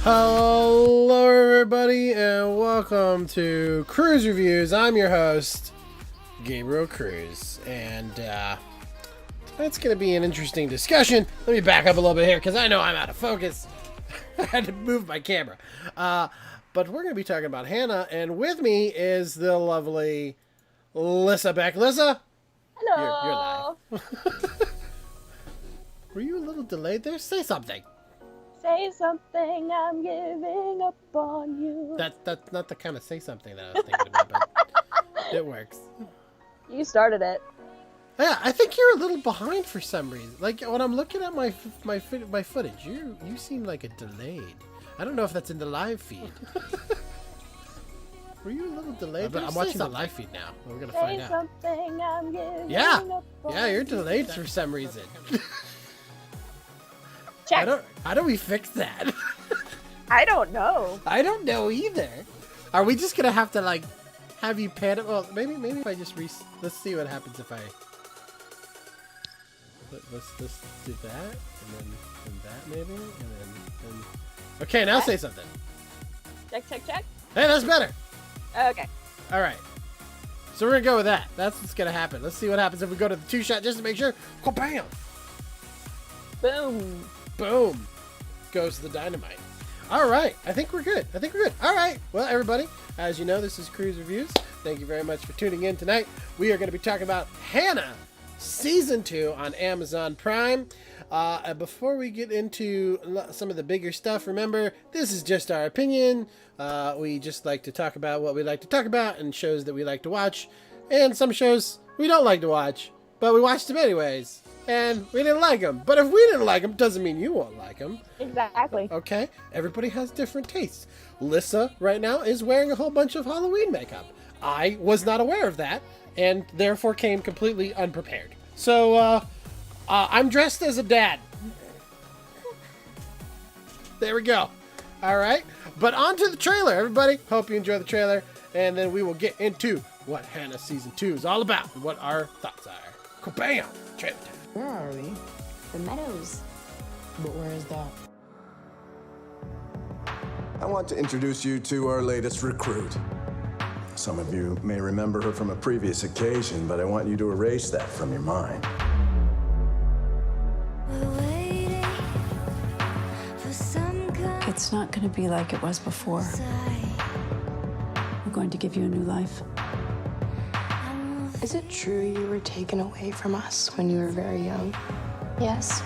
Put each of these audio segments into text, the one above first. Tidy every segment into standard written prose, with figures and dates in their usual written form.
Hello everybody and welcome to Cruz Reviews. I'm your host, Gabriel Cruz, and tonight's going to be an interesting discussion. Let me back up a little bit here because I know I'm out of focus. I had to move my camera. But we're going to be talking about Hanna, and with me is the lovely Lissa Beck. Lissa? Hello. You're live. Were you a little delayed there? Say something. Say something, I'm giving up on you. That's not the kind of say something that I was thinking about, but it works. You started it. Yeah, I think you're a little behind for some reason. Like when I'm looking at my footage, you seem like a delayed. I don't know if that's in the live feed. Were you a little delayed? But I'm watching the live feed now. We're gonna find out. Say something, I'm giving Yeah, up on yeah, you're delayed for some reason. Check. How do we fix that? I don't know. I don't know either. Are we just gonna have to like have you pan it? Well, maybe if I just let's see what happens if I. Let's do that and that maybe and then. Okay, now say something. Check. Hey, that's better. Okay. All right. So we're gonna go with that. That's what's gonna happen. Let's see what happens if we go to the 2-shot just to make sure. Bam. Boom. Boom. Goes the dynamite. All right. I think we're good. All right. Well, everybody, as you know, this is Cruz Reviews. Thank you very much for tuning in tonight. We are going to be talking about Hanna Season 2 on Amazon Prime. Before we get into some of the bigger stuff, remember, this is just our opinion. We just like to talk about what we like to talk about and shows that we like to watch. And some shows we don't like to watch, but we watched them anyways. And we didn't like them. But if we didn't like them, doesn't mean you won't like them. Exactly. Okay? Everybody has different tastes. Lissa, right now, is wearing a whole bunch of Halloween makeup. I was not aware of that, and therefore came completely unprepared. So, I'm dressed as a dad. There we go. All right? But on to the trailer, everybody. Hope you enjoy the trailer, and then we will get into what Hanna Season 2 is all about and what our thoughts are. Bam! Trailer time. Where are we? The Meadows. But where is that? I want to introduce you to our latest recruit. Some of you may remember her from a previous occasion, but I want you to erase that from your mind. It's not going to be like it was before. We're going to give you a new life. Is it true you were taken away from us when you were very young? Yes.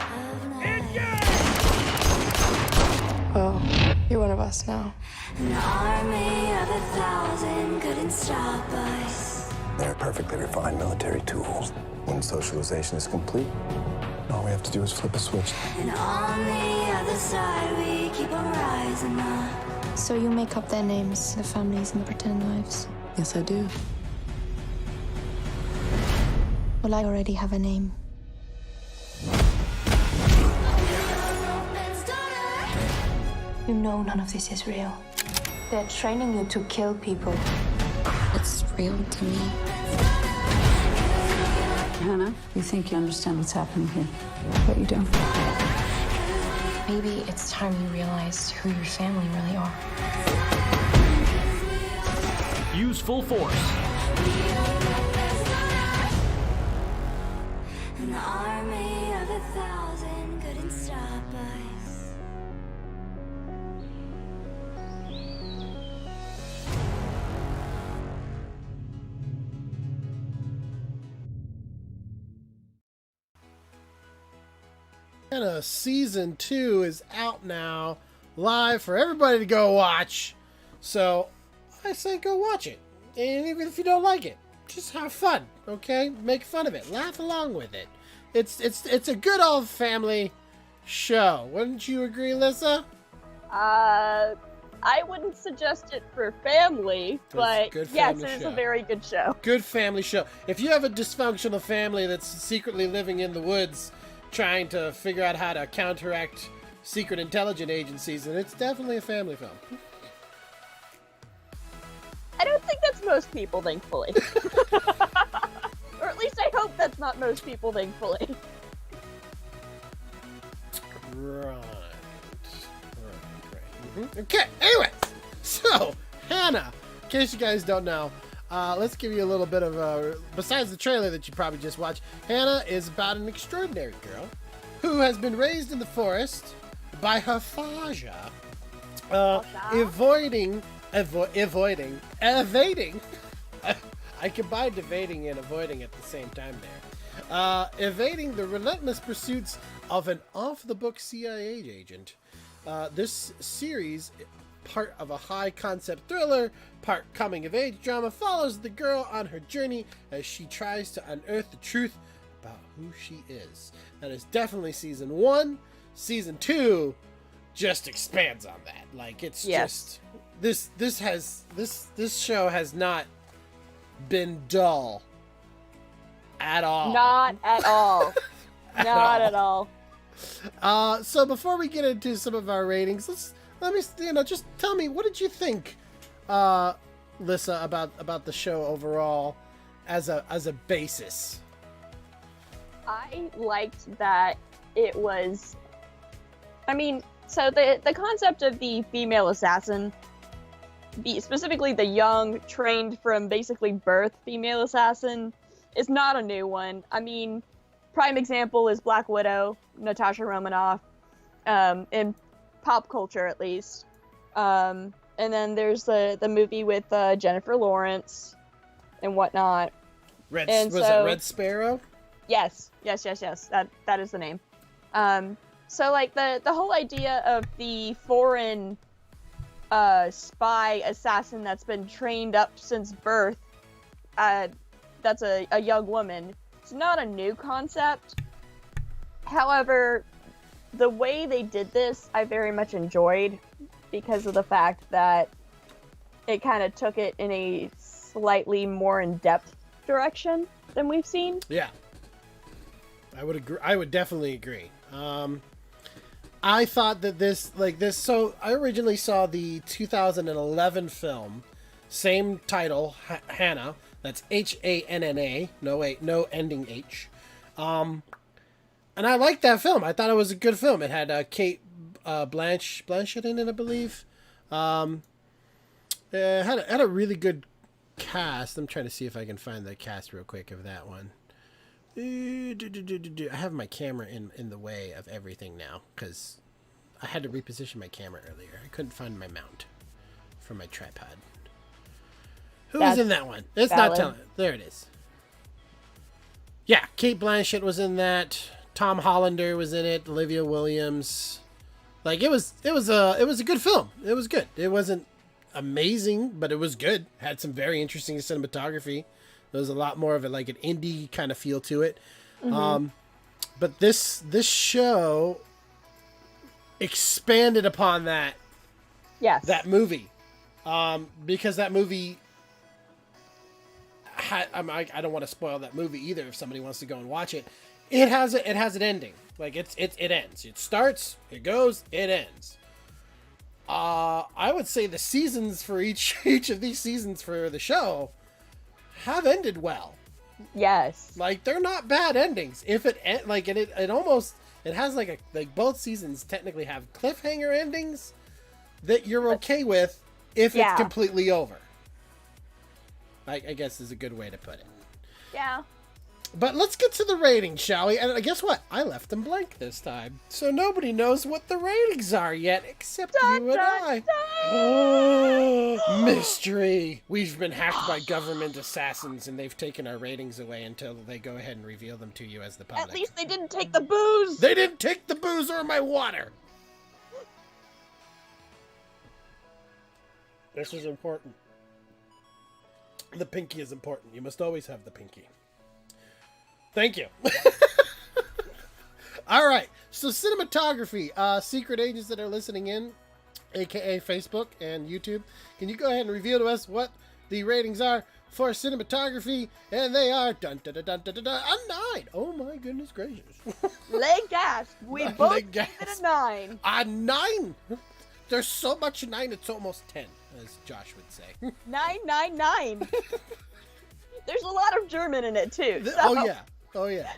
Well, you're one of us now. An army of 1,000 couldn't stop us. They're perfectly refined military tools. When socialization is complete, all we have to do is flip a switch. And on the other side, we keep on rising up. So you make up their names, the families, and the pretend lives? Yes, I do. Well, I already have a name. You know none of this is real. They're training you to kill people. It's real to me. Hanna, you think you understand what's happening here, but you don't. Maybe it's time you realize who your family really are. Use full force. An army of 1,000 couldn't stop us. Hanna Season 2 is out now, live for everybody to go watch. So I say go watch it. And even if you don't like it, just have fun, okay? Make fun of it. Laugh along with it. It's a good old family show. Wouldn't you agree, Lissa? I wouldn't suggest it for family, but good yes, family it is show. a very good show. Good family show. If you have a dysfunctional family that's secretly living in the woods trying to figure out how to counteract secret intelligence agencies, then it's definitely a family film. I don't think that's most people, thankfully. Or at least I hope that's not most people, thankfully. Right. Okay, anyways, so Hanna, in case you guys don't know, let's give you a little bit of besides the trailer that you probably just watched. Hanna is about an extraordinary girl who has been raised in the forest by her father, evading. I combined evading and avoiding at the same time there. Evading the relentless pursuits of an off-the-book CIA agent. This series, part of a high-concept thriller, part coming-of-age drama, follows the girl on her journey as she tries to unearth the truth about who she is. That is definitely season 1. Season 2 just expands on that. Like, it's just this show has not been dull at all. Not at all. Not at all. So before we get into some of our ratings, let me just tell me, what did you think, Lissa, about the show overall as a basis? I liked that it was, so the concept of the female assassin, specifically the young, trained from basically birth female assassin, is not a new one. Prime example is Black Widow, Natasha Romanoff, in pop culture at least. And then there's the movie with Jennifer Lawrence and whatnot. It Red Sparrow? Yes. That is the name. So like the whole idea of the foreign spy assassin that's been trained up since birth, that's a young woman. It's not a new concept. However, the way they did this, I very much enjoyed because of the fact that it kind of took it in a slightly more in-depth direction than we've seen. Yeah. I would agree. I would definitely agree. I thought that so I originally saw the 2011 film, same title, Hanna. That's Hanna. No ending H. And I liked that film. I thought it was a good film. It had Kate Blanchett in it, I believe. It had a really good cast. I'm trying to see if I can find the cast real quick of that one. I have my camera in the way of everything now because I had to reposition my camera earlier. I couldn't find my mount for my tripod. Who was in that one? It's valid. not telling. There it is. Yeah, Kate Blanchett was in that. Tom Hollander was in it. Olivia Williams. Like it was a good film. It was good. It wasn't amazing, but it was good. Had some very interesting cinematography. There was a lot more of it, like an indie kind of feel to it. Mm-hmm. But this show expanded upon that. Yes. That movie, because that movie. I don't want to spoil that movie either. If somebody wants to go and watch it, it has an ending. Like it ends. It starts. It goes. It ends. I would say the seasons for each of these seasons for the show have ended well. Yes. Like they're not bad endings. If it has like both seasons technically have cliffhanger endings that you're okay with if it's completely over. I guess is a good way to put it. Yeah. But let's get to the ratings, shall we? And guess what? I left them blank this time. So nobody knows what the ratings are yet, except you and I. Oh, mystery. We've been hacked by government assassins, and they've taken our ratings away until they go ahead and reveal them to you as the public. At least they didn't take the booze. They didn't take the booze or my water. This is important. The pinky is important. You must always have the pinky. Thank you. All right. So cinematography, secret agents that are listening in, aka Facebook and YouTube, can you go ahead and reveal to us what the ratings are for cinematography? And they are dun, dun, dun, dun, dun, dun, dun, a 9. Oh my goodness gracious. Leg gasp. We both gave it a 9. A 9? There's so much 9 it's almost 10, as Josh would say. 999. There's a lot of German in it too. So. Oh yeah.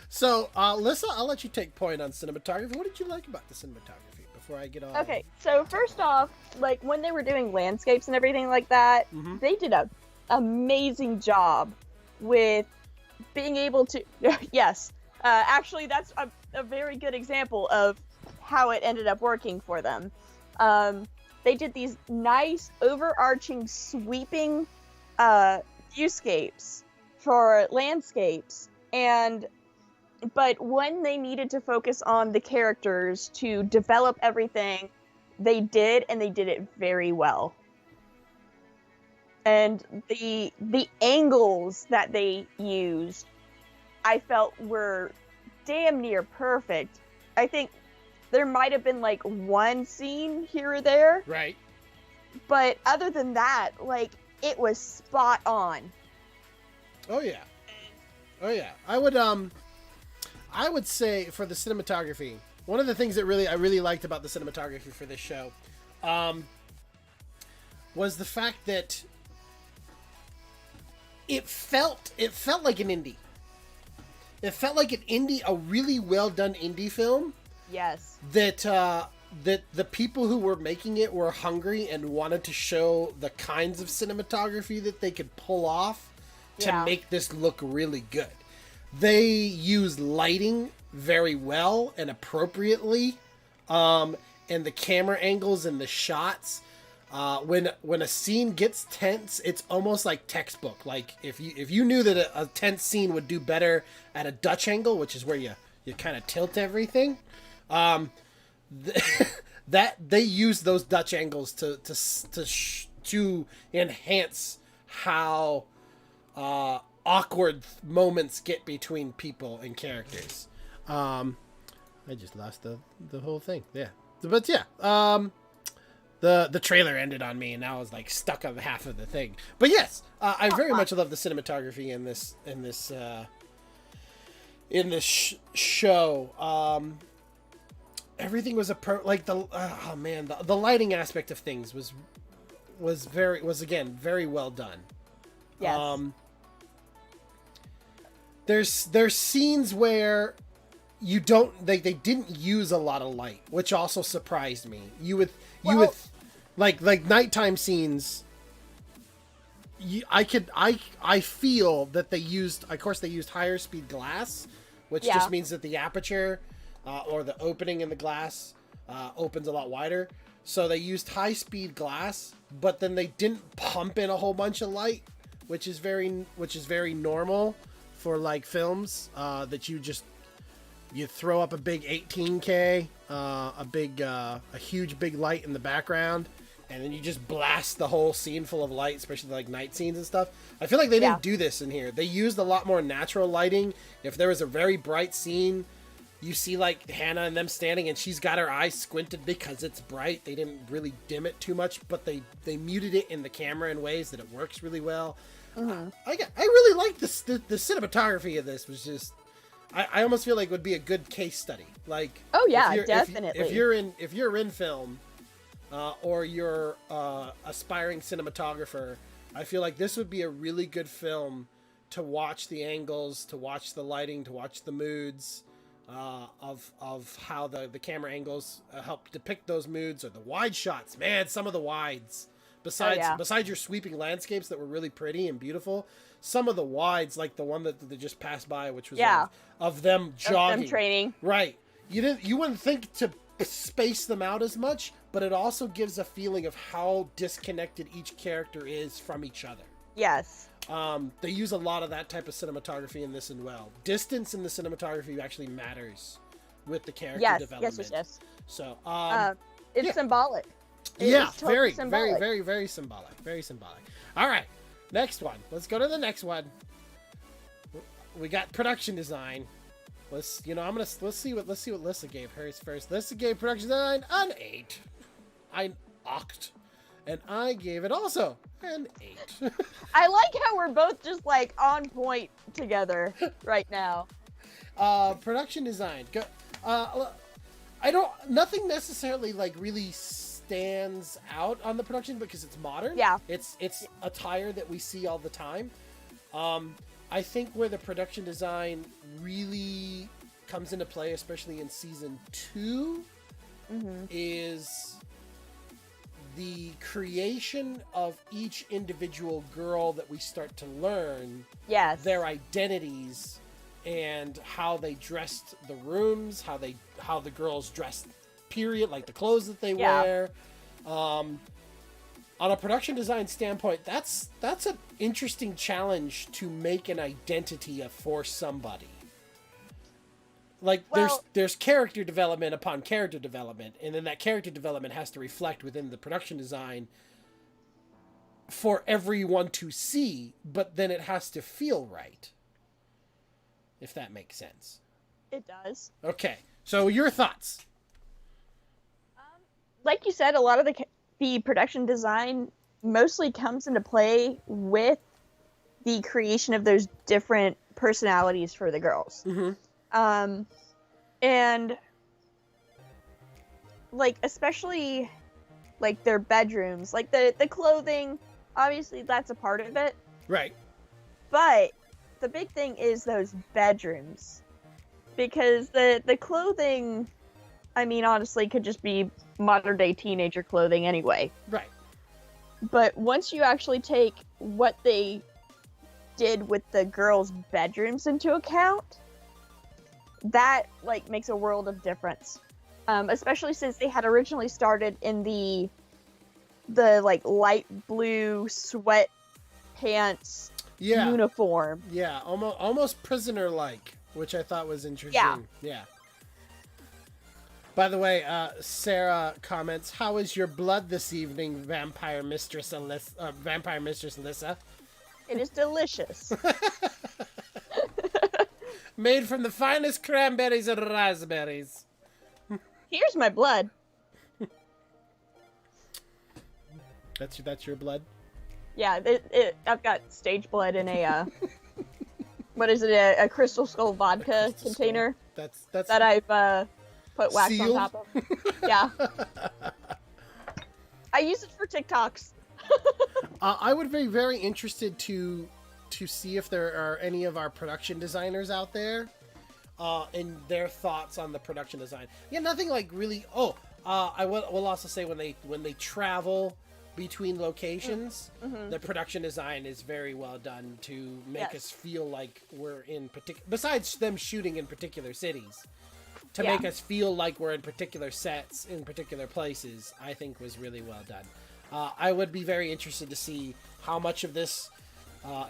So, Lissa, I'll let you take point on cinematography. What did you like about the cinematography before I get all... Okay, so first off, like when they were doing landscapes and everything like that, they did a amazing job with being able to... Yes, actually that's a very good example of how it ended up working for them. They did these nice, overarching, sweeping viewscapes for landscapes, but when they needed to focus on the characters to develop everything, they did, and they did it very well. And the angles that they used, I felt were damn near perfect. I think there might have been like one scene here or there. Right. But other than that, like, it was spot on. Oh yeah. Oh yeah. I would say for the cinematography, one of the things that I really liked about the cinematography for this show was the fact that it felt like an indie. It felt like a really well done indie film. Yes. That the people who were making it were hungry and wanted to show the kinds of cinematography that they could pull off to make this look really good. They use lighting very well and appropriately, and the camera angles and the shots. When a scene gets tense, it's almost like textbook. Like if you knew that a tense scene would do better at a Dutch angle, which is where you kind of tilt everything, that they use those Dutch angles to enhance how awkward moments get between people and characters. I just lost the whole thing. Yeah, but yeah. The trailer ended on me, and now I was like stuck on half of the thing. But yes, I very much love the cinematography in this show. Everything was the lighting aspect of things was again very well done. Yes. There's scenes where they didn't use a lot of light, which also surprised me. You would like nighttime scenes. I feel that they used higher speed glass, which just means that the aperture or the opening in the glass opens a lot wider. So they used high speed glass, but then they didn't pump in a whole bunch of light, which is very normal for like films that you throw up a big 18K, a huge big light in the background, and then you just blast the whole scene full of light, especially like night scenes and stuff. I feel like they didn't do this in here. They used a lot more natural lighting. If there was a very bright scene, you see like Hanna and them standing, and she's got her eyes squinted because it's bright. They didn't really dim it too much, but they muted it in the camera in ways that it works really well. I really like the cinematography of this. Was just I almost feel like it would be a good case study. Like, oh yeah, definitely. If you're in film, or you're aspiring cinematographer, I feel like this would be a really good film to watch the angles, to watch the lighting, to watch the moods of how the camera angles help depict those moods, or the wide shots. Man, some of the wides. Besides your sweeping landscapes that were really pretty and beautiful, some of the wides, like the one that they just passed by, which was of them jogging, of them training. Right. You wouldn't think to space them out as much, but it also gives a feeling of how disconnected each character is from each other. Yes. They use a lot of that type of cinematography in this as well. Distance in the cinematography actually matters with the character development. Yes. So, it's symbolic. Very, symbolic. very, very symbolic. Very symbolic. All right, next one. Let's go to the next one. We got production design. Let's see what Lissa gave hers first. Lissa gave production design an 8. I oct, and I gave it also an 8. I like how we're both just like on point together right now. Production design. Nothing necessarily like really stands out on the production because it's modern. Yeah. It's attire that we see all the time. I think where the production design really comes into play, especially in season 2, is the creation of each individual girl that we start to learn Yes. their identities and how they dressed the rooms, how the girls dressed, period, like the clothes that they wear. On a production design standpoint, that's an interesting challenge to make an identity for somebody. Like, there's character development upon character development, and then that character development has to reflect within the production design for everyone to see, but then it has to feel right. If that makes sense. It does. Okay, so your thoughts? Like you said, a lot of the production design mostly comes into play with the creation of those different personalities for the girls. And like, especially like their bedrooms, like the clothing, obviously that's a part of it. Right. But the big thing is those bedrooms, because the clothing, I mean, honestly, could just be modern day teenager clothing anyway. Right. But once you actually take what they did with the girls' bedrooms into account, that like makes a world of difference. Especially since they had originally started in the like light blue sweatpants uniform. Yeah, almost prisoner-like, which I thought was interesting. Yeah. By the way, Sarah comments, "How is your blood this evening, Vampire Mistress Alyssa?" It is delicious. Made from the finest cranberries and raspberries. Here's my blood. That's your blood? Yeah, I've got stage blood in a what is it? A Crystal Skull vodka container. That's that I've put wax sealed? on top of. Yeah. I use it for TikToks. I would be very interested to see if there are any of our production designers out there and their thoughts on the production design. Yeah, nothing like really. I will also say when they travel between locations, the production design is very well done to make us feel like we're in particular. Besides them shooting in particular cities, to make us feel like we're in particular sets in particular places, I think was really well done. I would be very interested to see how much of this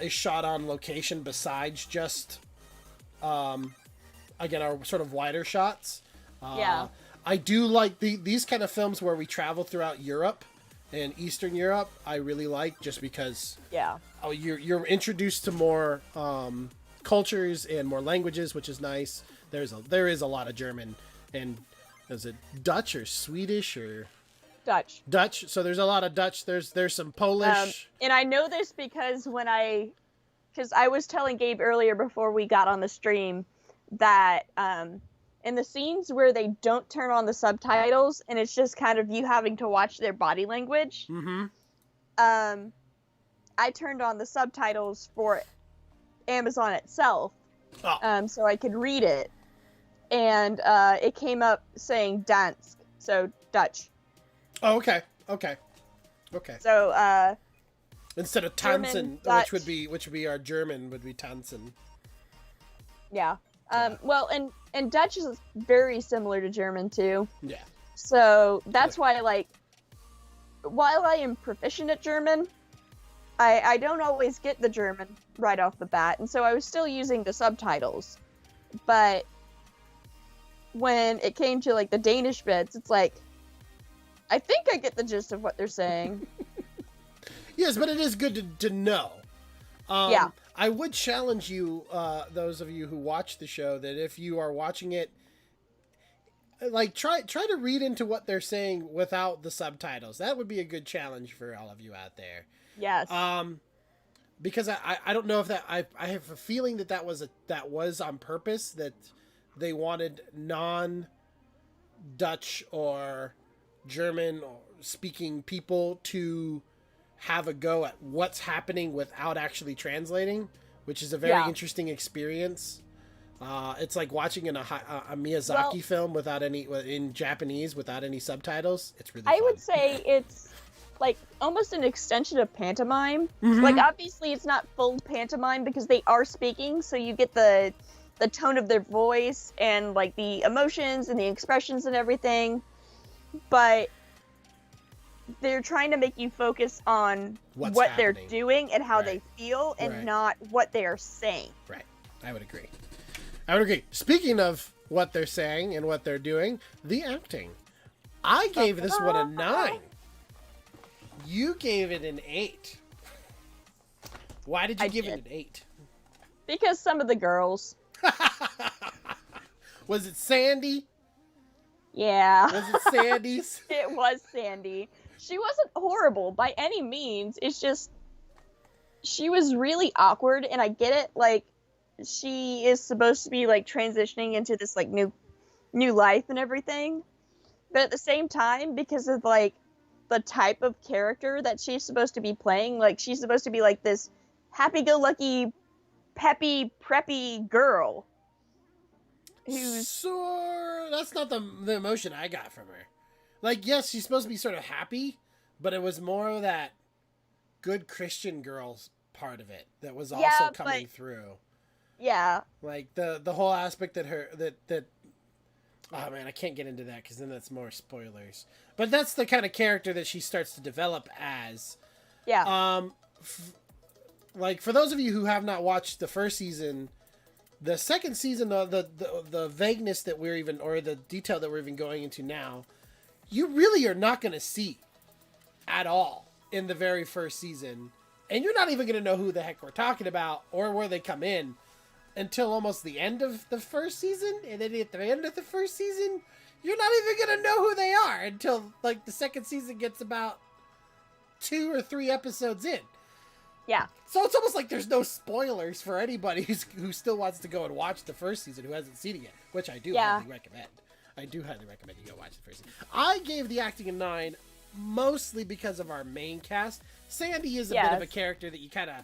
is shot on location besides just, again, our sort of wider shots. I do like these kind of films where we travel throughout Europe and Eastern Europe. I really like, just because you're introduced to more cultures and more languages, which is nice. There is a lot of German, and is it Dutch or Swedish or Dutch? So there's a lot of Dutch. There's some Polish. And I know this because because I was telling Gabe earlier before we got on the stream that in the scenes where they don't turn on the subtitles and it's just kind of you having to watch their body language, I turned on the subtitles for Amazon itself, so I could read it, and it came up saying Dansk, so Dutch. Oh, okay. So instead of Tanzen, which would be our German, would be Tanzen. Yeah. Well, and Dutch is very similar to German too. Yeah. So that's why, like, while I am proficient at German, I don't always get the German right off the bat, and so I was still using the subtitles. But when it came to like the Danish bits, it's like, I think I get the gist of what they're saying. Yes, but it is good to know. I would challenge you, those of you who watch the show, that if you are watching it, like try to read into what they're saying without the subtitles. That would be a good challenge for all of you out there. Yes. Because I don't know if that I have a feeling that was on purpose, that they wanted non-Dutch or German speaking people to have a go at what's happening without actually translating, which is a very interesting experience. It's like watching a Miyazaki film without any in Japanese without any subtitles. It's really. I fun. would say it's like almost an extension of pantomime. Like obviously it's not full pantomime because they are speaking, so you get the tone of their voice and like the emotions and the expressions and everything. But they're trying to make you focus on what they're doing and how they feel and not what they are saying. Right. I would agree. Speaking of what they're saying and what they're doing, the acting. I gave this one a 9. You gave it an 8. Why did you give it an 8? Because some of the girls. Was it Sandy? Yeah. Was it Sandy's? It was Sandy. She wasn't horrible by any means. It's just she was really awkward, and I get it. Like, she is supposed to be like transitioning into this like new life and everything, but at the same time, because of like the type of character that she's supposed to be playing, like she's supposed to be like this happy-go-lucky, peppy, preppy girl. So that's not the emotion I got from her. Like, yes, she's supposed to be sort of happy, but it was more of that good Christian girls part of it that was also coming through. Yeah. Like the whole aspect that oh man, I can't get into that because then that's more spoilers. But that's the kind of character that she starts to develop as. Yeah. Like for those of you who have not watched the first season, the second season, the vagueness that we're even, or the detail that we're even going into now, you really are not going to see at all in the very first season. And you're not even going to know who the heck we're talking about or where they come in until almost the end of the first season. And then at the end of the first season, you're not even going to know who they are until like the second season gets about 2 or 3 episodes in. Yeah. So it's almost like there's no spoilers for anybody who still wants to go and watch the first season who hasn't seen it yet, which I do highly recommend. I do highly recommend you go watch the first season. I gave the acting a 9 mostly because of our main cast. Sandy is a bit of a character that you kind of...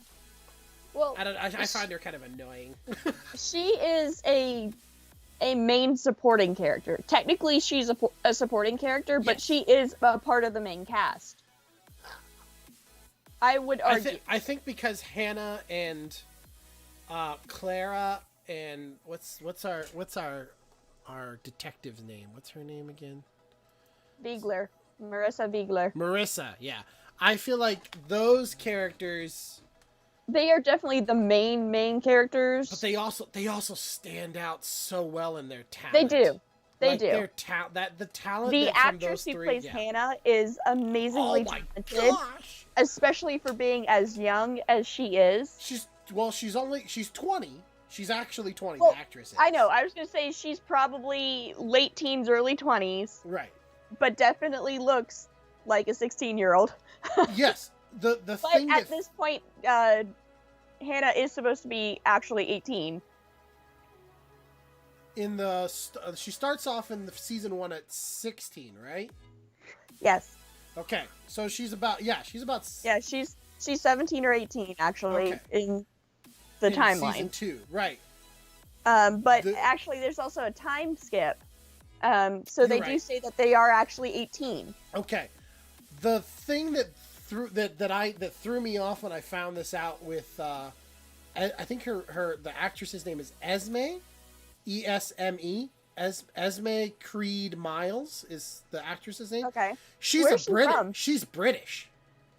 Well, I find her kind of annoying. She is a main supporting character. Technically, she's a supporting character, but she is a part of the main cast. I would argue. I think because Hanna and Clara and what's our detective's name? What's her name again? Marissa Viegler. Marissa, yeah. I feel like those characters. They are definitely the main characters. But they also stand out so well in their talent. They do. They do. Their the talent. The actress from those who three, plays Hanna is amazingly talented, gosh. Especially for being as young as she is. She's 20. She's actually 20. Well, the actress is. I know. I was gonna say she's probably late teens, early 20s. Right. But definitely looks like a 16-year-old. Yes. The but thing at this point, Hanna is supposed to be actually 18. In she starts off in the season 1 at 16, right? Yes. Okay, so she's about she's 17 or 18 actually in the timeline. Season 2, right? But actually, there's also a time skip. So they do say that they are actually 18. Okay, the thing that threw me off when I found this out with I think the actress's name is Esme, Esme. Esme Creed Miles is the actress's name. Okay. She's She's British.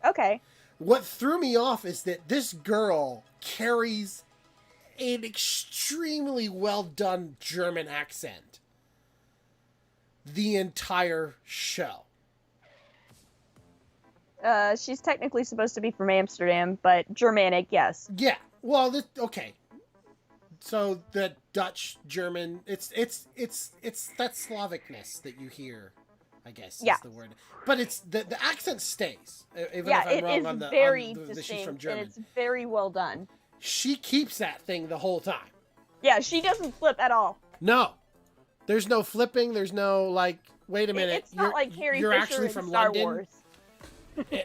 Okay. What threw me off is that this girl carries an extremely well done German accent the entire show. She's technically supposed to be from Amsterdam, but Germanic, yes. Yeah. Well, okay. So the Dutch, German, it's that Slavicness that you hear, I guess is the word. But it's the accent stays. Even if I'm wrong on very distinct, she's from German. and it's very well done. She keeps that thing the whole time. Yeah, she doesn't flip at all. No. There's no flipping, there's no like, wait a minute, it's not like Carrie you're Fisher actually in from Star London. Wars.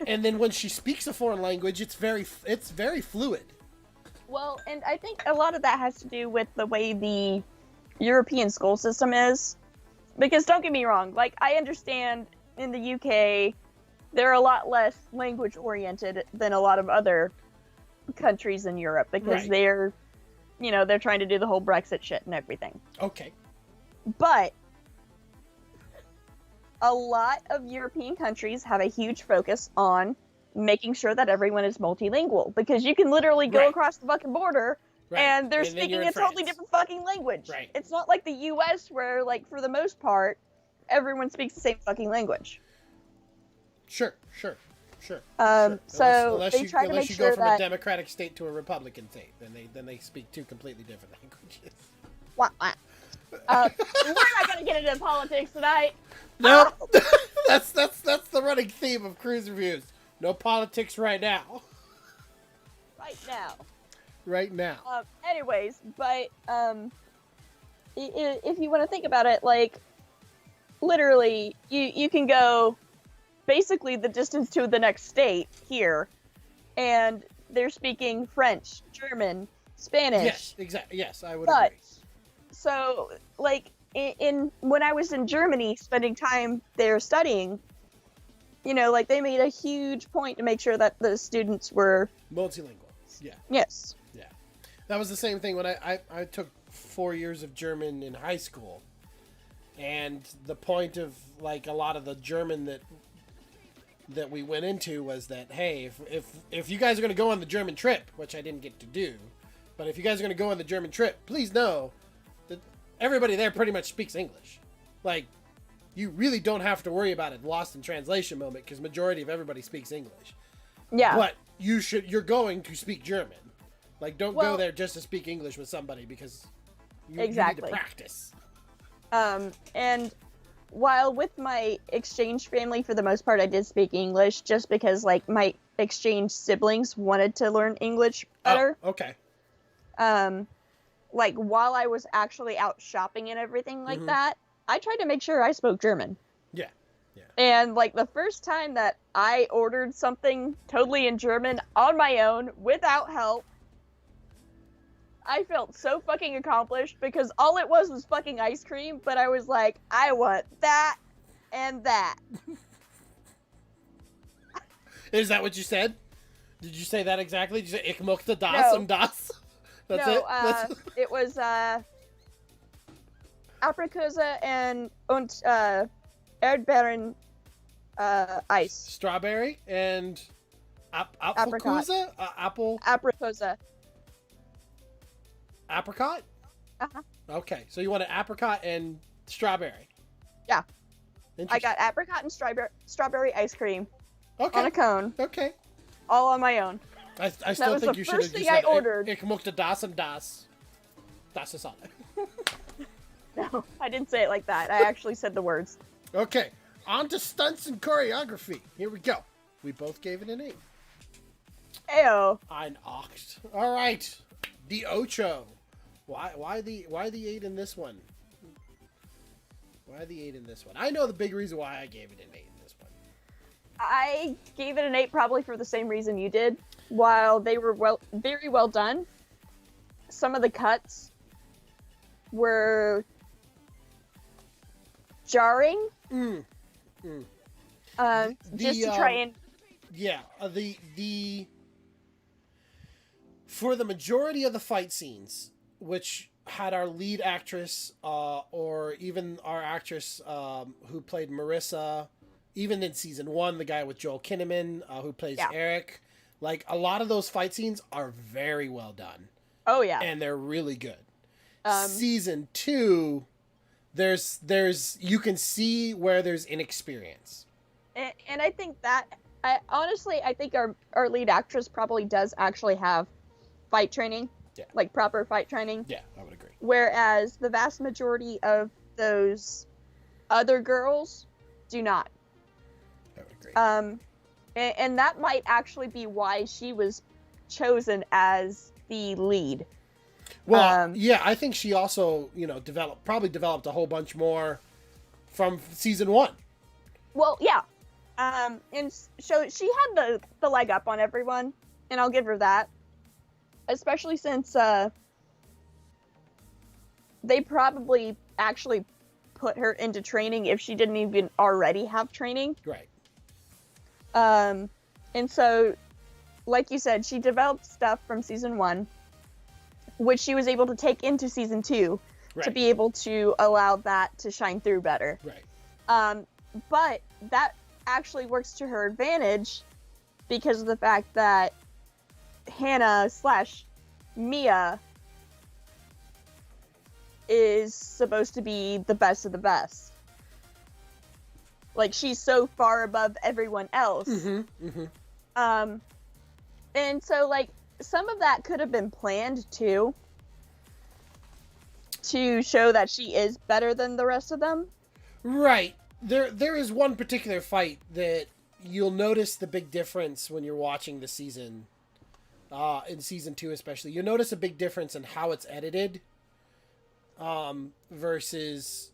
And then when she speaks a foreign language, it's very fluid. Well, and I think a lot of that has to do with the way the European school system is. Because don't get me wrong, like, I understand in the UK, they're a lot less language oriented than a lot of other countries in Europe because they're trying to do the whole Brexit shit and everything. Okay. But a lot of European countries have a huge focus on making sure that everyone is multilingual because you can literally go across the fucking border and they're speaking a totally different fucking language. Right. It's not like the US where, like, for the most part, everyone speaks the same fucking language. Sure. So unless they try to make you sure go from that a democratic state to a Republican state, then they speak two completely different languages. Wah, wah. We're not gonna get into politics tonight. No, that's the running theme of Cruz Reviews. No politics right now. Right now. Anyways, but if you want to think about it, like, literally, you can go basically the distance to the next state here, and they're speaking French, German, Spanish. Yes, exactly. Yes, I would agree. So, like, when I was in Germany spending time there studying, like, they made a huge point to make sure that the students were multilingual. Yeah. Yes. Yeah. That was the same thing when I took 4 years of German in high school. And the point of, like, a lot of the German that we went into was that, hey, if you guys are going to go on the German trip, which I didn't get to do, but if you guys are going to go on the German trip, please know that everybody there pretty much speaks English. Like, you really don't have to worry about a lost in translation moment because majority of everybody speaks English. Yeah. But you're going to speak German. Like, don't go there just to speak English with somebody because you need to practice. And while with my exchange family, for the most part, I did speak English just because, like, my exchange siblings wanted to learn English better. Oh, okay. Like, while I was actually out shopping and everything like that, I tried to make sure I spoke German. Yeah. Yeah. And, like, the first time that I ordered something totally in German on my own without help, I felt so fucking accomplished because all it was fucking ice cream, but I was like, I want that and that. Is that what you said? Did you say that exactly? Did you say, ich möchte das und das? That's it? It was, Aprikose and Erdbeeren, ice. Strawberry and Apricot. Apple. Aprikose. Apricot? Uh-huh. Okay, so you want an apricot and strawberry. Yeah. I got apricot and strawberry ice cream. Okay. On a cone. Okay. All on my own. I still think you should have just said, I ordered. Ich möchte das und das. Das ist alles. No, I didn't say it like that. I actually said the words. Okay, on to stunts and choreography. Here we go. We both gave it an 8. Ayo. Ein 8. All right. The Ocho. Why the 8 in this one? Why the 8 in this one? I know the big reason why I gave it an 8 in this one. I gave it an 8 probably for the same reason you did. While they were very well done, some of the cuts were jarring. Just to try and... Yeah, for the majority of the fight scenes, which had our lead actress, or even our actress who played Marissa, even in season 1, the guy with Joel Kinnaman, who plays Eric, like, a lot of those fight scenes are very well done. Oh, yeah. And they're really good. Season 2, there's you can see where there's inexperience. And I think that, I think our lead actress probably does actually have fight training. Yeah. Like, proper fight training. Yeah, I would agree. Whereas the vast majority of those other girls do not. I would agree. And that might actually be why she was chosen as the lead. Well, yeah, I think she also, probably developed a whole bunch more from season 1. Well, yeah. And so she had the leg up on everyone, and I'll give her that. especially since they probably actually put her into training if she didn't even already have training. Right. And so, like you said, she developed stuff from season 1, which she was able to take into season 2 to be able to allow that to shine through better. Right. But that actually works to her advantage because of the fact that Hanna / Mia is supposed to be the best of the best. Like, she's so far above everyone else. And so, like, some of that could have been planned, too, to show that she is better than the rest of them. Right. There is one particular fight that you'll notice the big difference when you're watching the season, in season 2 especially. You'll notice a big difference in how it's edited, versus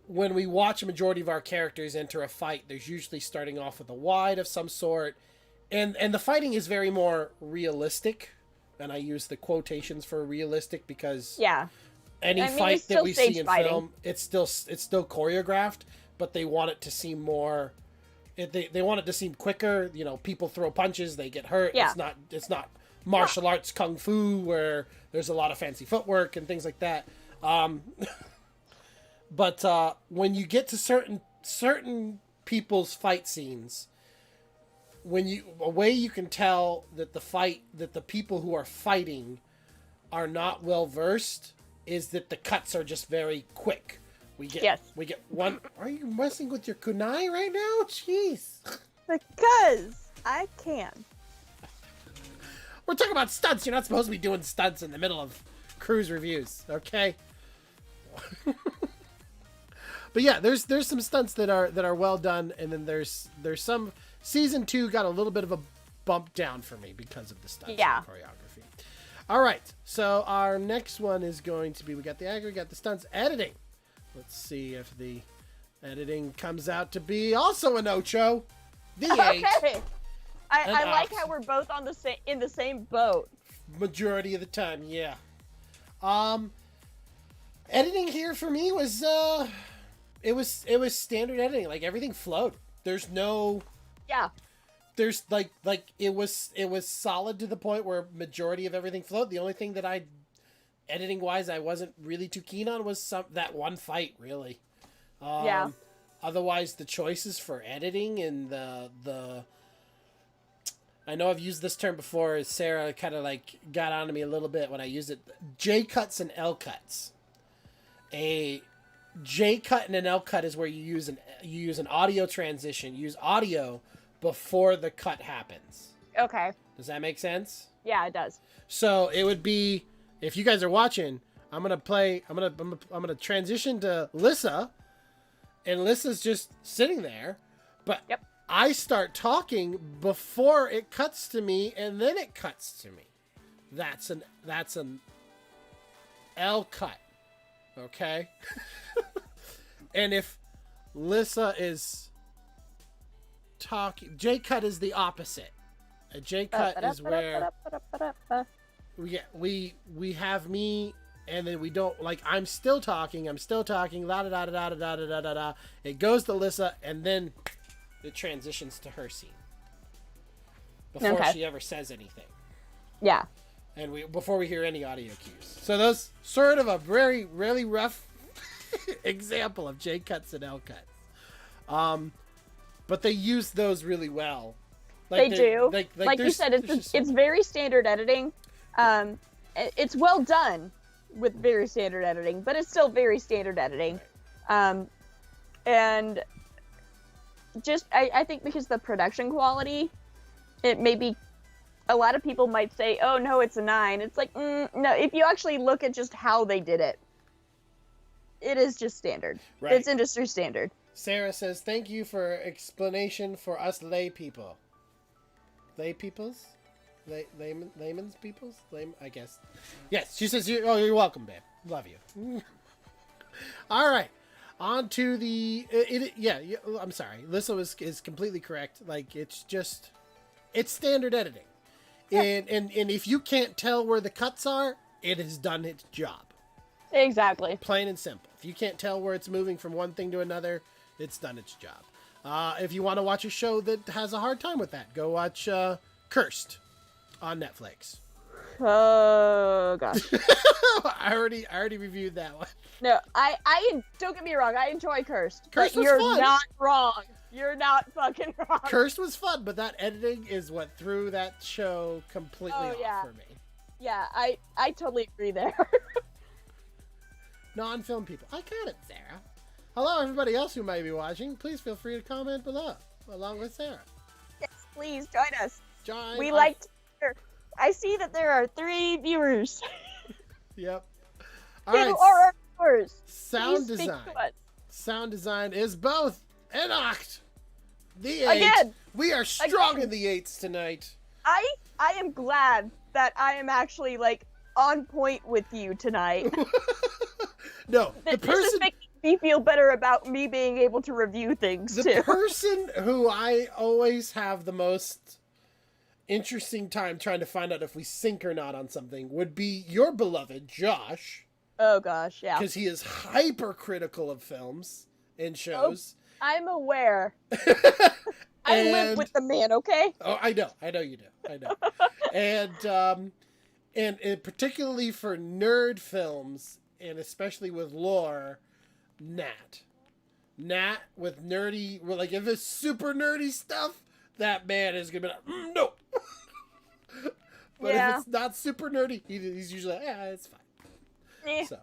when we watch a majority of our characters enter a fight. There's usually starting off with a wide of some sort, and the fighting is very more realistic, and I use the quotations for realistic because any fight that we see in film, it's still choreographed, but they want it to seem more. They want it to seem quicker. You know, people throw punches, they get hurt. Yeah. It's not martial arts kung fu where there's a lot of fancy footwork and things like that. But when you get to certain people's fight scenes, a way you can tell that the people who are fighting are not well versed is that the cuts are just very quick. We get one. Are you messing with your kunai right now? Jeez. Because I can. We're talking about stunts. You're not supposed to be doing stunts in the middle of Cruz reviews, okay? But yeah, there's some stunts that are well done, and then there's some. Season 2 got a little bit of a bump down for me because of the stunts and choreography. All right, so our next one is going to be, we got the actor, we got the stunts, editing. Let's see if the editing comes out to be also an Ocho. The 8. Okay. I like how we're both on in the same boat. Majority of the time, yeah. Editing here for me was it was standard editing. Like, everything flowed. There's no there's like it was solid to the point where majority of everything flowed. The only thing that editing wise I wasn't really too keen on was that one fight, really. Otherwise, the choices for editing and the I know I've used this term before. Sarah kind of like got onto me a little bit when I used it. J cuts and L cuts. A J cut and an L cut is where you use an audio transition. You use audio before the cut happens. Okay. Does that make sense? Yeah, it does. So it would be, if you guys are watching, I'm gonna transition to Lissa, and Lissa's just sitting there, but I start talking before it cuts to me, and then it cuts to me. That's an L cut. Okay? And if Lissa is talking, J cut is the opposite. A J cut is where we have me, and then we don't, like, I'm still talking, la da da da da da da da da. It goes to Lissa, and then it transitions to her scene before she ever says anything. Yeah. And before we hear any audio cues. So those sort of a very, really rough example of J cuts and L cuts. But they use those really well. They do. Like you said, it's very standard editing. It's well done with very standard editing, but it's still very standard editing. And just, I think because the production quality, it may be, a lot of people might say, oh no, it's a 9. It's like, no, if you actually look at just how they did it, it is just standard. Right. It's industry standard. Sarah says, thank you for explanation for us lay people. Lay peoples? Layman's peoples? I guess. Yes, she says, you're welcome, babe. Love you. All right. On to the... I'm sorry. Lissa is completely correct. Like, it's standard editing. And if you can't tell where the cuts are, it has done its job. Exactly. Plain and simple. If you can't tell where it's moving from one thing to another, it's done its job. If you want to watch a show that has a hard time with that, go watch Cursed on Netflix. Oh gosh. I already reviewed that one. No, I don't get me wrong. I enjoy Cursed. Cursed but was you're fun. not wrong. You're not fucking wrong. Cursed was fun, but that editing is what threw that show completely off for me. Yeah, I totally agree there. Non-film people. I got it, Sarah. Hello, everybody else who may be watching. Please feel free to comment below, along with Sarah. Yes, please join us. Join. We like to hear. I see that there are 3 viewers. Yep. Who are our viewers? Sound Please speak design. to us. Sound design is both an oct. The 8. Again. We are strong Again. in the 8s tonight. I am glad that I am actually like on point with you tonight. No, the This is person. making me feel better about me being able to review things The too. person who I always have the most interesting time trying to find out if we sync or not on something would be your beloved Josh, Oh gosh, yeah. because he is hypercritical of films and shows. I'm aware. I live And- with the man, okay? Oh, I know you do. I know. and particularly for nerd films, and especially with lore, Nat with nerdy, like if it's super nerdy stuff, that man is gonna be like, no. But Yeah. if it's not super nerdy, he's usually like, yeah, it's fine. Eh. So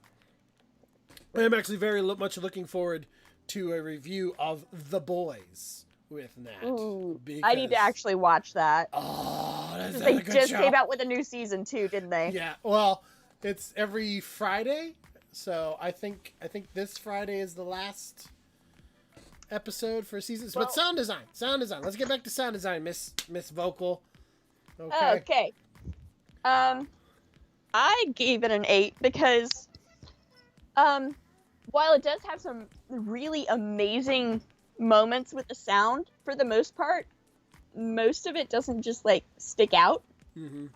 I'm actually very much looking forward to a review of The Boys with Nat. Ooh, I because- need to actually watch that. Oh, that's They a good just show. came out with a new season too, didn't they? Yeah, well, it's every Friday, so I think this Friday is the last episode for seasons. But sound design. Let's get back to sound design, Miss Vocal. Okay. Okay. I gave it an 8 because, while it does have some really amazing moments with the sound, for the most part, most of it doesn't just like stick out. Mm-hmm.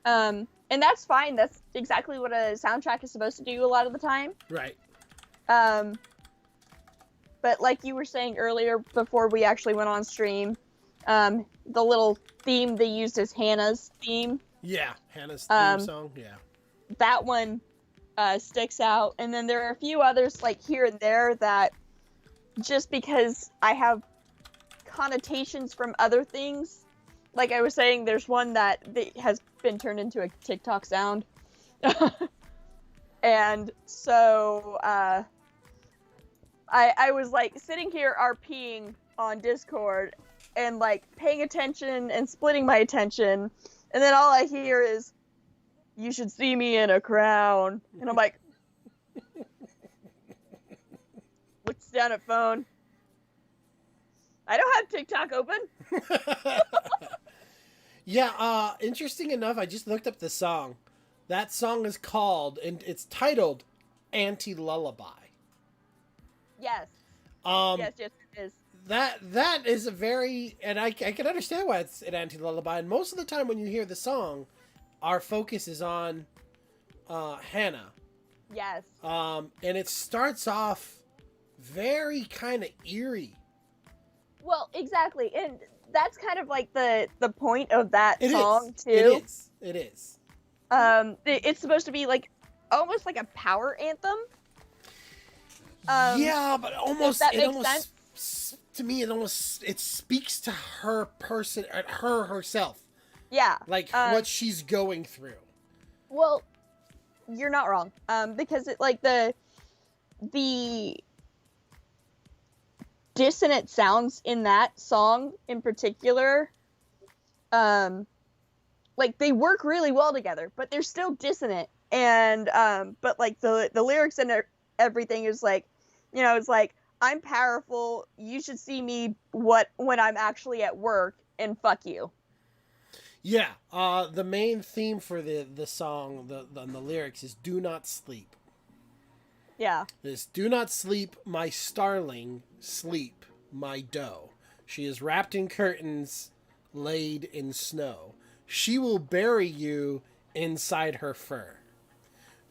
And that's fine. That's exactly what a soundtrack is supposed to do a lot of the time. Right. But like you were saying earlier, before we actually went on stream, the little theme they used as Hannah's theme, Yeah, Hannah's theme song. Yeah. that one sticks out. And then there are a few others like here and there that, just because I have connotations from other things, like I was saying, there's one that has been turned into a TikTok sound. And so I was like sitting here RPing on Discord and like paying attention and splitting my attention, and then all I hear is, "You should see me in a crown," and I'm like, looks down at phone. I don't have TikTok open. Yeah, interesting enough, I just looked up the song. That song is called, and it's titled Anti-Lullaby. Yes. Yes, it is. That is a very, and I can understand why it's an anti-lullaby. And most of the time when you hear the song, our focus is on Hanna. Yes. And it starts off very kind of eerie. Well, exactly, and that's kind of like the point of that It song is. too. It is. It's supposed to be like almost like a power anthem. Yeah, but almost that it makes almost to me it speaks to her herself, Yeah. like what she's going through. Well, you're not wrong. Because it like the dissonant sounds in that song in particular, like they work really well together, but they're still dissonant. And but like the lyrics and everything is like, you know, it's like, I'm powerful, you should see me when I'm actually at work, and fuck you. Yeah, the main theme for the song, the lyrics is "Do not sleep." Yeah. This "Do not sleep, my starling, sleep, my doe. She is wrapped in curtains, laid in snow. she will bury you inside her fur.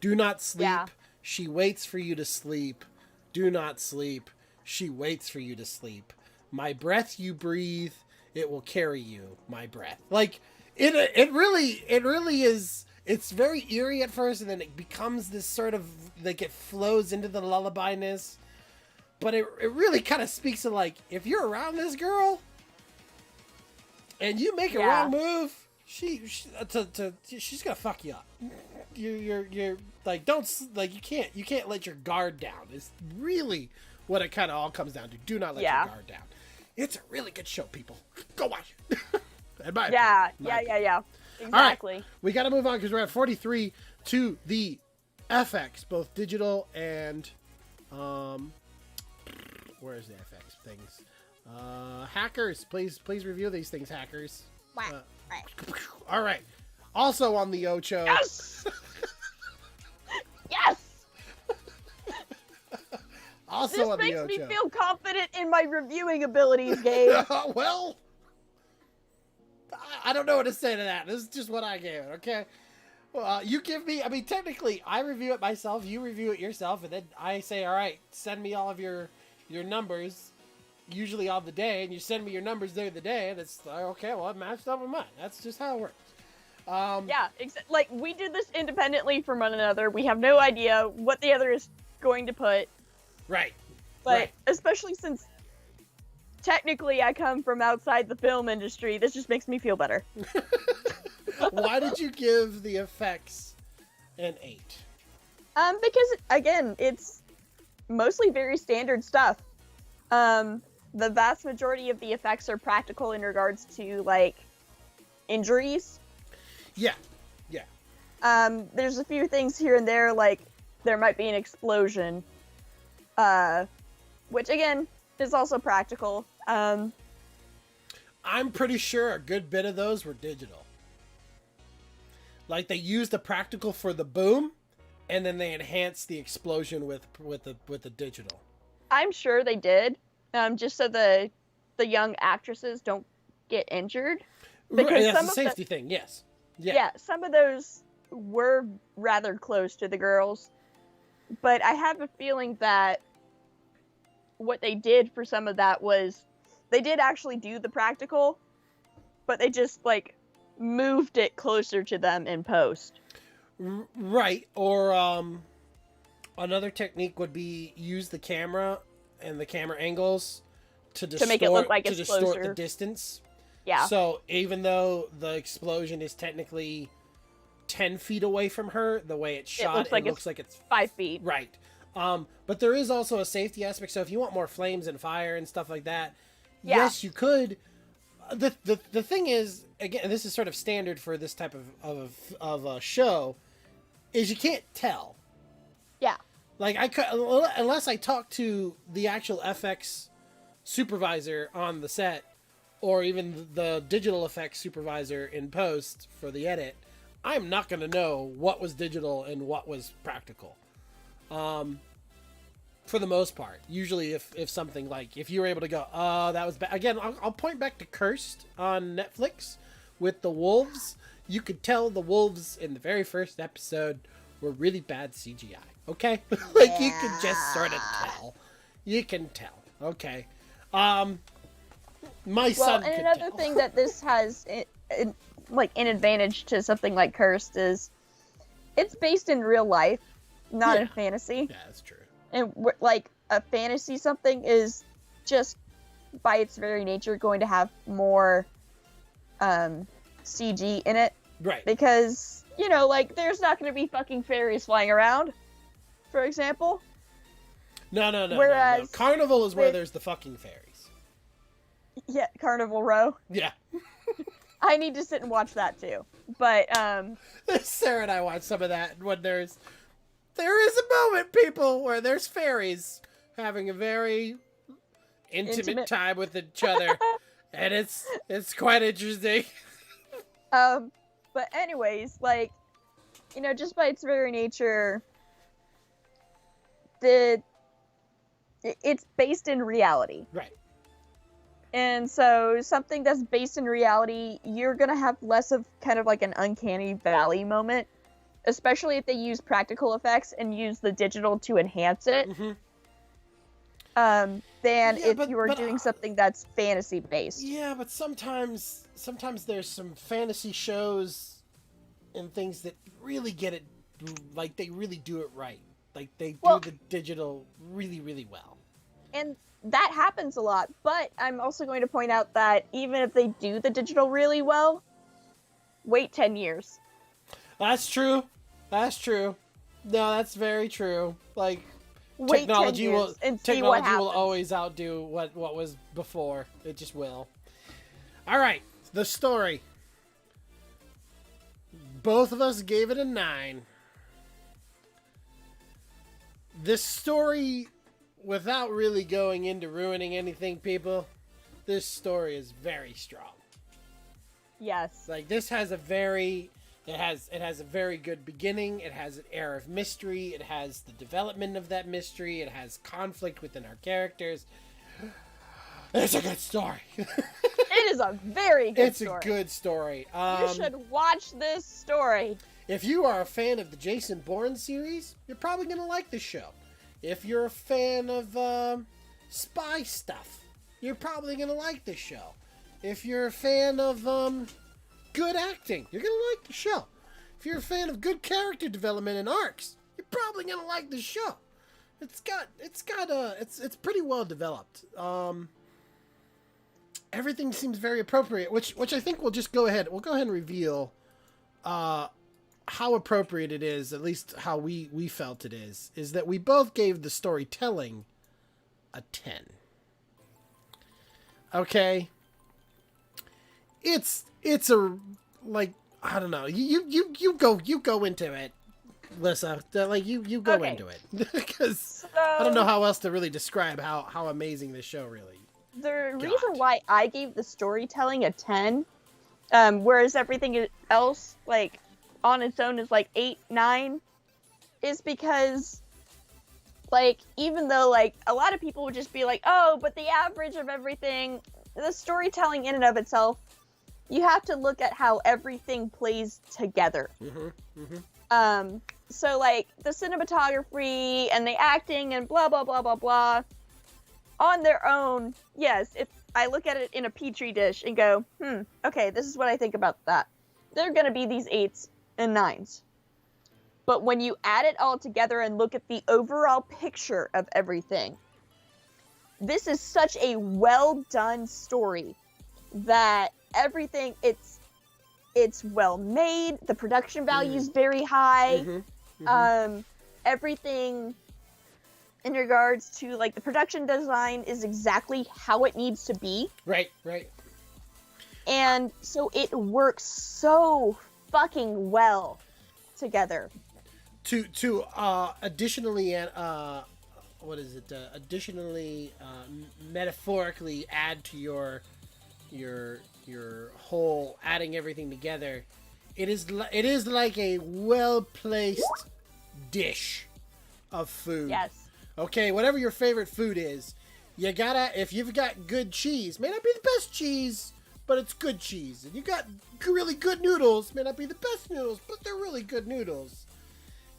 Do not sleep. Yeah. She waits for you to sleep. Do not sleep. She waits for you to sleep. My breath you breathe, it will carry you, my breath. Like, it really is. It's very eerie at first, and then it becomes this sort of, like, it flows into the lullaby-ness. But it really kind of speaks to, like, if you're around this girl and you make a wrong move, she's gonna fuck you up. You're like, you can't let your guard down. It's really what it kind of all comes down to. Do not let your guard down. It's a really good show, people. Go watch it. Yeah. Exactly. All right, we got to move on because we're at 43 to the FX, both digital and where's the FX things? Hackers, please review these things, hackers. All right. Also on the Ocho. Yes. Yes. Also on the This Ocho. makes me feel confident in my reviewing abilities, Gabe. Well, I don't know what to say to that. This is just what I gave it, okay? Well, you give me, I mean, technically, I review it myself, you review it yourself, and then I say, all right, send me all of your numbers, usually on the day, and you send me your numbers during the day, and it's like, okay, well, it matched up with mine. That's just how it works. Yeah, like, we did this independently from one another. We have no idea what the other is going to put. Right. But right. especially since technically I come from outside the film industry, this just makes me feel better. Why did you give the effects an 8? Because, again, it's mostly very standard stuff. The vast majority of the effects are practical in regards to, like, injuries. Yeah. There's a few things here and there, like, there might be an explosion. Which, again, is also practical. I'm pretty sure a good bit of those were digital. Like, they used the practical for the boom, and then they enhanced the explosion with the digital. I'm sure they did, just so the young actresses don't get injured. Because that's a safety thing, yes. Yeah, some of those were rather close to the girls, but I have a feeling that what they did for some of that was they did actually do the practical, but they just, like, moved it closer to them in post. Right, or another technique would be use the camera and the camera angles to make it look like it's distort closer. the distance. Yeah. So even though the explosion is technically 10 feet away from her, the way it's shot, it looks like it's 5 feet. Right. But there is also a safety aspect. So if you want more flames and fire and stuff like that, yes, you could. The thing is, again, this is sort of standard for this type of a show, is you can't tell. Yeah. Like, unless I talk to the actual FX supervisor on the set, or even the digital effects supervisor in post for the edit, I'm not going to know what was digital and what was practical. For the most part. Usually if something, like, if you were able to go, oh, that was bad. Again, I'll point back to Cursed on Netflix with the wolves. You could tell the wolves in the very first episode were really bad CGI. Okay? Like, you could just sort of tell. You can tell. Okay. My son could and another tell. thing that this has, like, an advantage to something like Cursed is it's based in real life, not in fantasy. Yeah, that's true. And, like, a fantasy something is just, by its very nature, going to have more CG in it. Right. Because, you know, like, there's not going to be fucking fairies flying around, for example. No. Whereas no. Carnival is where there's the fucking fairies. Yeah, Carnival Row. Yeah. I need to sit and watch that too. But, Sarah and I watched some of that when there is a moment, people, where there's fairies having a very intimate time with each other. And it's quite interesting. But anyways, like, you know, just by its very nature, it's based in reality. Right. And so something that's based in reality, you're going to have less of kind of like an uncanny valley moment, especially if they use practical effects and use the digital to enhance it. Than if you were doing something that's fantasy based. Yeah, but sometimes there's some fantasy shows and things that really get it, like they really do it right. Like they do the digital really, really well. And that happens a lot, but I'm also going to point out that even if they do the digital really well, wait 10 years. That's true. That's true. No, that's very true. Like, Wait technology 10 years and see technology what happens. will always outdo what was before. It just will. All right, the story. Both of us gave it a 9. This story, without really going into ruining anything, people, this story is very strong. Yes. Like, this has a very... It has a very good beginning. It has an air of mystery. It has the development of that mystery. It has conflict within our characters. It's a good story. It is a very good story. It's a good story. You should watch this story. If you are a fan of the Jason Bourne series, you're probably going to like this show. If you're a fan of spy stuff, you're probably going to like this show. If you're a fan of good acting, you're gonna like the show. If you're a fan of good character development and arcs, you're probably gonna like the show. It's pretty well developed. Everything seems very appropriate, which I think we'll go ahead and reveal how appropriate it is, at least how we felt it is that we both gave the storytelling a 10. Okay. It's a, like, I don't know. You go into it, Lissa. Like, you go into it. Because I don't know how else to really describe how amazing this show really The reason why I gave the storytelling a 10, whereas everything else, like, on its own is like 8, 9, is because, like, even though, like, a lot of people would just be like, oh, but the average of everything, the storytelling in and of itself, you have to look at how everything plays together. So, like, the cinematography and the acting and blah, blah, blah, blah, blah, on their own, yes, if I look at it in a petri dish and go, okay, this is what I think about that, they're going to be these 8s and 9s. But when you add it all together and look at the overall picture of everything, this is such a well-done story that everything, it's well made, the production value is very high, everything in regards to, like, the production design is exactly how it needs to be. Right. And so it works so fucking well together. To additionally metaphorically add to your whole adding everything together, it is like a well-placed dish of food. Yes. Okay, whatever your favorite food is, you gotta, if you've got good cheese, may not be the best cheese, but it's good cheese. And you got really good noodles, may not be the best noodles, but they're really good noodles.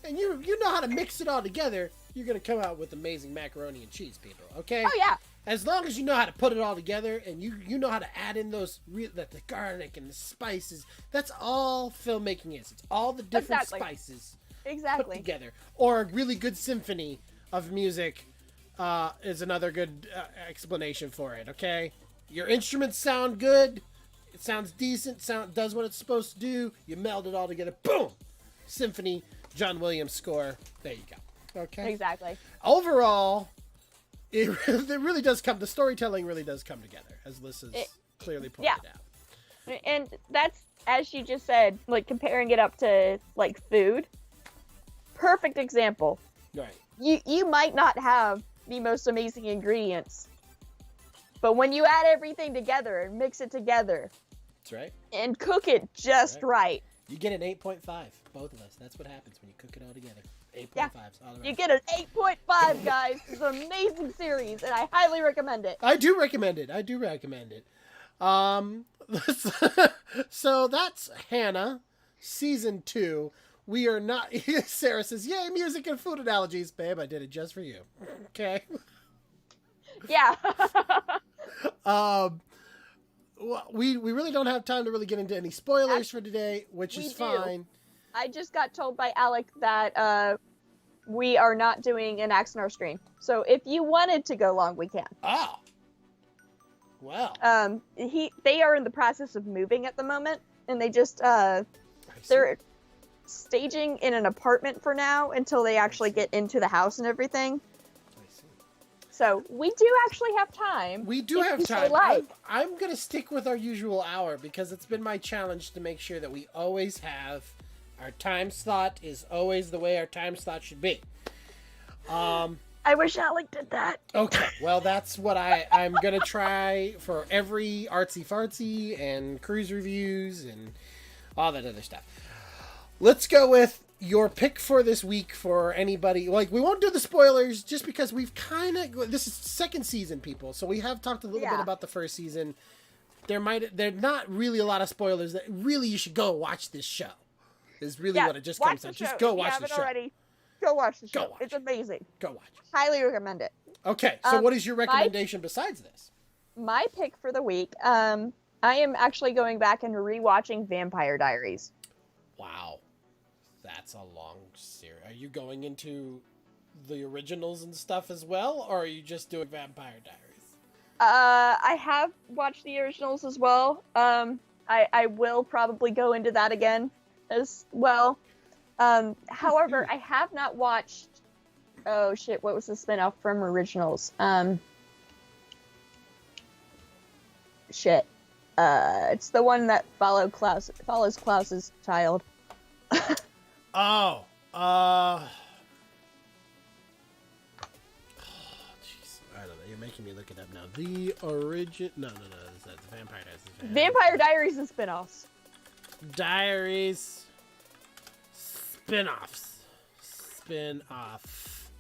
And you know how to mix it all together, you're gonna come out with amazing macaroni and cheese, people. Okay? Oh yeah. As long as you know how to put it all together, and you know how to add in the garlic and the spices, that's all filmmaking is. It's all the different spices put together. Or a really good symphony of music is another good explanation for it. Okay, your instruments sound good, it sounds decent, does what it's supposed to do. You meld it all together, boom, symphony, John Williams score. There you go. Okay, exactly. Overall, it really does come. The storytelling really does come together, as Lissa's clearly pointed out. And that's, as you just said, like, comparing it up to, like, food. Perfect example. Right. You might not have the most amazing ingredients, but when you add everything together and mix it together, that's right, and cook it just right, you get an 8.5. Both of us. That's what happens when you cook it all together. Yeah. 8.5s. All You get an 8.5, guys. It's an amazing series, and I highly recommend it. I do recommend it. So that's Hanna, season 2. We are not. Sarah says, "Yay, music and food analogies, babe. I did it just for you." Okay. Yeah. We really don't have time to really get into any spoilers for today, which is fine. I just got told by Alec that we are not doing an Axonar stream. So if you wanted to go long, we can. Oh. Well. They are in the process of moving at the moment, and they just they're staging in an apartment for now until they actually get into the house and everything. So we do actually have time. We do have time. I'm going to stick with our usual hour because it's been my challenge to make sure that we always have our time slot is always the way our time slot should be. I wish Alec did that. Okay, well that's what I'm going to try for every artsy fartsy and Cruz reviews and all that other stuff. Let's go with your pick for this week for anybody. Like, we won't do the spoilers just because we've kind of... This is second season, people, so we have talked a little bit about the first season. There's not really a lot of spoilers. That really, you should go watch this show. Is really what it just comes down. Just go watch the show. Already, go watch the show. It's amazing. Go watch it. Highly recommend it. Okay, so what is your recommendation besides this? My pick for the week, I am actually going back and rewatching Vampire Diaries. Wow. That's a long series. Are you going into the originals and stuff as well, or are you just doing Vampire Diaries? I have watched the originals as well. I will probably go into that again as well. However, I have not watched... Oh, shit, what was the spinoff from originals? It's the one that follows Klaus's child. Oh, jeez. I don't know. You're making me look it up now. The origin... No. That's Vampire Diaries. Vampire Diaries and spin-offs. Diaries. Spin-offs. Spin-off.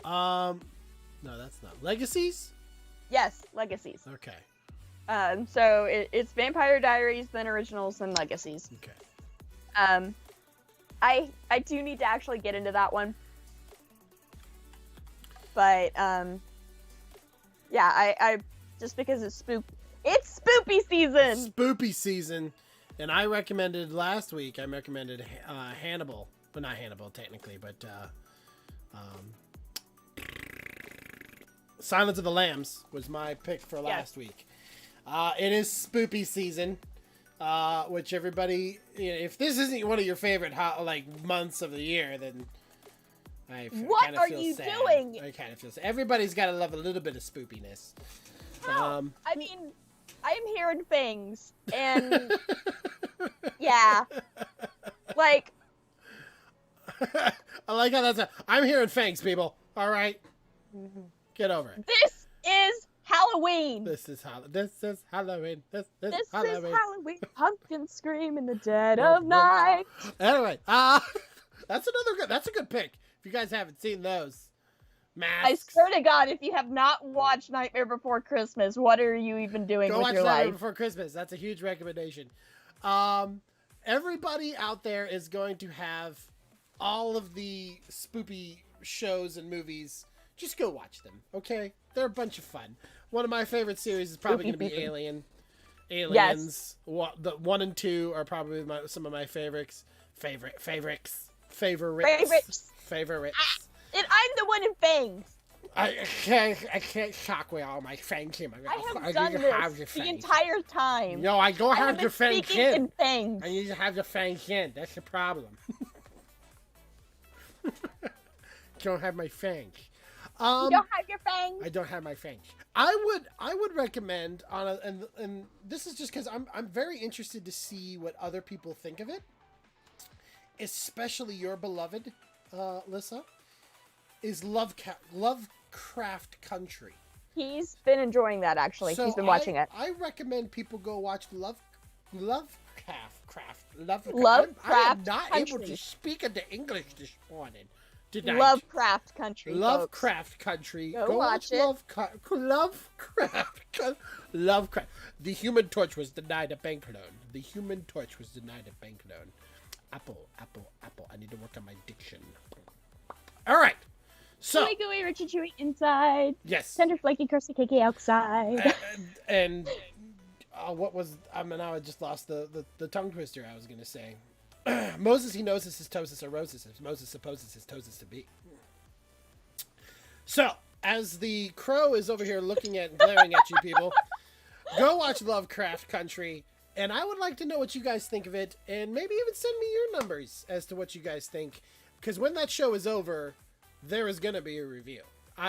No, that's not. Legacies? Yes, Legacies. Okay. So it's Vampire Diaries, then Originals, then Legacies. Okay. I do need to actually get into that one. But, yeah, I just because it's spoopy season! Spoopy season. And I recommended last week, Hannibal. Well, not Hannibal, technically, but, Silence of the Lambs was my pick for last week. It is spoopy season, which everybody, if this isn't one of your favorite months of the year, then what are you doing? I kind of feel sad. Everybody's got to love a little bit of spoopiness. I mean, I'm hearing things, and yeah, like I like how that's. I'm hearing fangs, people. All right, get over it. This is Halloween. This is Halloween. This is Halloween. Pumpkin scream in the dead of night. Anyway, that's a good pick. If you guys haven't seen those, Masks. I swear to God, if you have not watched Nightmare Before Christmas, what are you even doing with your life? Go watch Nightmare Before Christmas. That's a huge recommendation. Everybody out there is going to have all of the spoopy shows and movies. Just go watch them, okay? They're a bunch of fun. One of my favorite series is probably going to be Aliens. Yes. The 1 and 2 are probably some of my favorites. Favorites. And I'm the one in fangs. I can't shock with all my fangs in my mouth. I have done this the entire time. No, I don't have your fangs in. Fangs. I need to have the fangs in. That's the problem. Don't have my fangs. You don't have your fangs? I don't have my fangs. I would recommend and this is just because I'm very interested to see what other people think of it, especially your beloved Lissa, is Lovecraft Country. He's been enjoying that actually. So he's been watching it. I recommend people go watch Lovecraft Lovecraft. I am not able Country. to speak into English this morning. Tonight. Lovecraft Country. Lovecraft Country. Go watch it. Lovecraft. The Human Torch was denied a bank loan. The Human Torch was denied a bank loan. Apple. I need to work on my diction. All right. So. Gooey, gooey, Richie chewy inside. Yes. Tender, flaky, crusty, cakey outside. And what was? Now I just lost the tongue twister I was going to say. Moses, he knows this is tosis or roses. Moses supposes his tosis to be. So, as the crow is over here looking at and glaring at you people, go watch Lovecraft Country, and I would like to know what you guys think of it, and maybe even send me your numbers as to what you guys think, because when that show is over, there is going to be a review.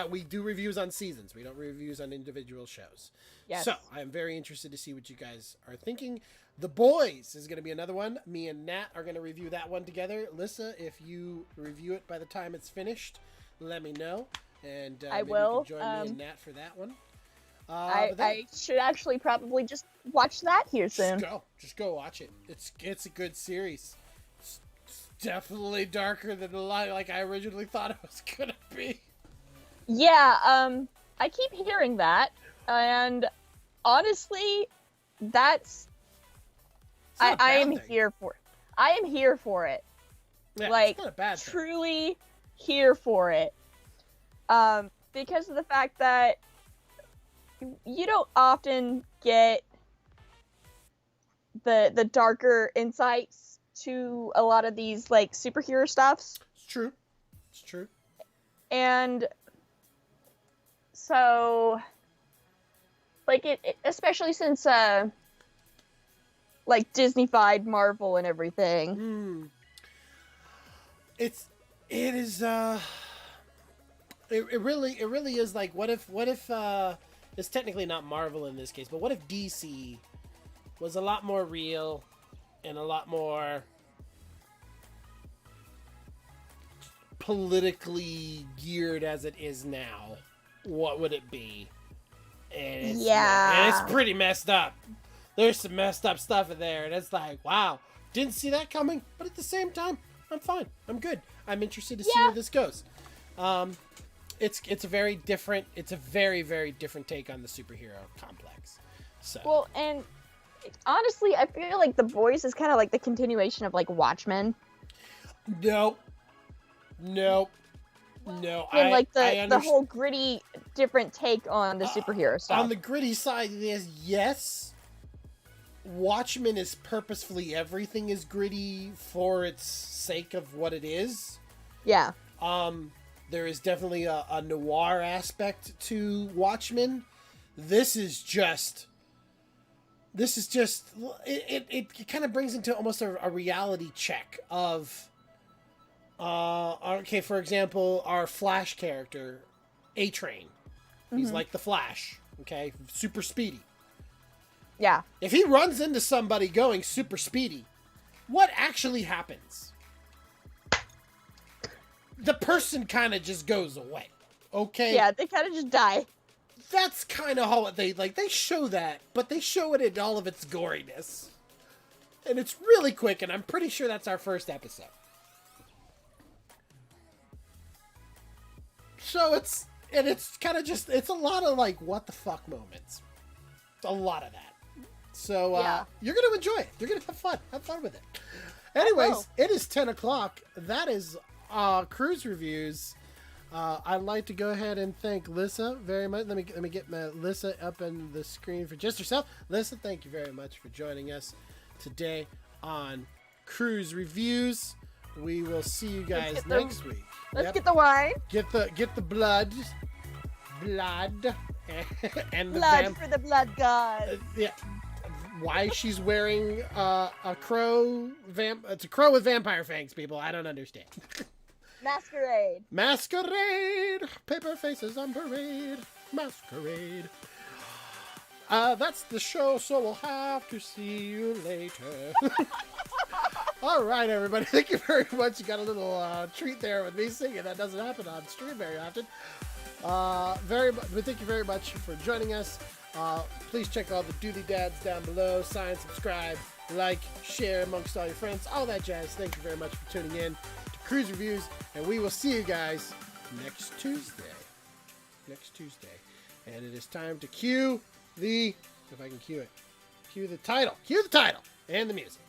We do reviews on seasons. We don't reviews on individual shows. Yes. So, I'm very interested to see what you guys are thinking. The Boys is going to be another one. Me and Nat are going to review that one together. Lissa, if you review it by the time it's finished, let me know. And I maybe will. you can join me and Nat for that one. I should actually probably just watch that here soon. Just go watch it. It's a good series. It's definitely darker than like I originally thought it was going to be. Yeah, I keep hearing that, and honestly, that's I am here for. I am here for it. Yeah, like, it's not a bad thing. Truly here for it. Because of the fact that you don't often get the darker insights to a lot of these like superhero stuffs. It's true. And so, like it especially since like Disney-fied Marvel and everything. It really is like, what if it's technically not Marvel in this case, but what if DC was a lot more real and a lot more politically geared as it is now? What would it be? And it's pretty messed up. There's some messed up stuff in there, and it's like, wow, didn't see that coming, but at the same time, I'm fine. I'm good. I'm interested to see where this goes. It's a very, very different take on the superhero complex. So. Well, and honestly, I feel like The Boys is kind of like the continuation of like Watchmen. No. And like the whole gritty, different take on the superhero stuff. On the gritty side, yes. Watchmen is purposefully, everything is gritty for its sake of what it is. Yeah. There is definitely a noir aspect to Watchmen. This is just it kind of brings into almost a reality check of okay, for example, our Flash character, A-Train. He's like the Flash, okay? Super speedy. Yeah. If he runs into somebody going super speedy, what actually happens? The person kind of just goes away, okay? Yeah, they kind of just die. That's kind of how they show that, but they show it in all of its goriness. And it's really quick, and I'm pretty sure that's our first episode. So it's kind of just, it's a lot of like, what the fuck moments. A lot of that. So you're going to enjoy it. You're going to have fun. Have fun with it. Anyways, it is 10 o'clock. That is Cruz Reviews. I'd like to go ahead and thank Lissa very much. Let me get my Lissa up on the screen for just herself. Lissa, thank you very much for joining us today on Cruz Reviews. We will see you guys next week. Let's get the wine. Get the blood, and the blood for the blood god. Yeah. Why she's wearing a crow it's a crow with vampire fangs, people. I don't understand. Masquerade. Paper faces on parade. Masquerade. That's the show, so we'll have to see you later. All right, everybody. Thank you very much. You got a little treat there with me singing. That doesn't happen on stream very often. But thank you very much for joining us. Please check all the Doody Dads down below. Sign, subscribe, like, share amongst all your friends, all that jazz. Thank you very much for tuning in to Cruz Reviewz, and we will see you guys next Tuesday. And it is time to cue the, if I can cue it, cue the title and the music.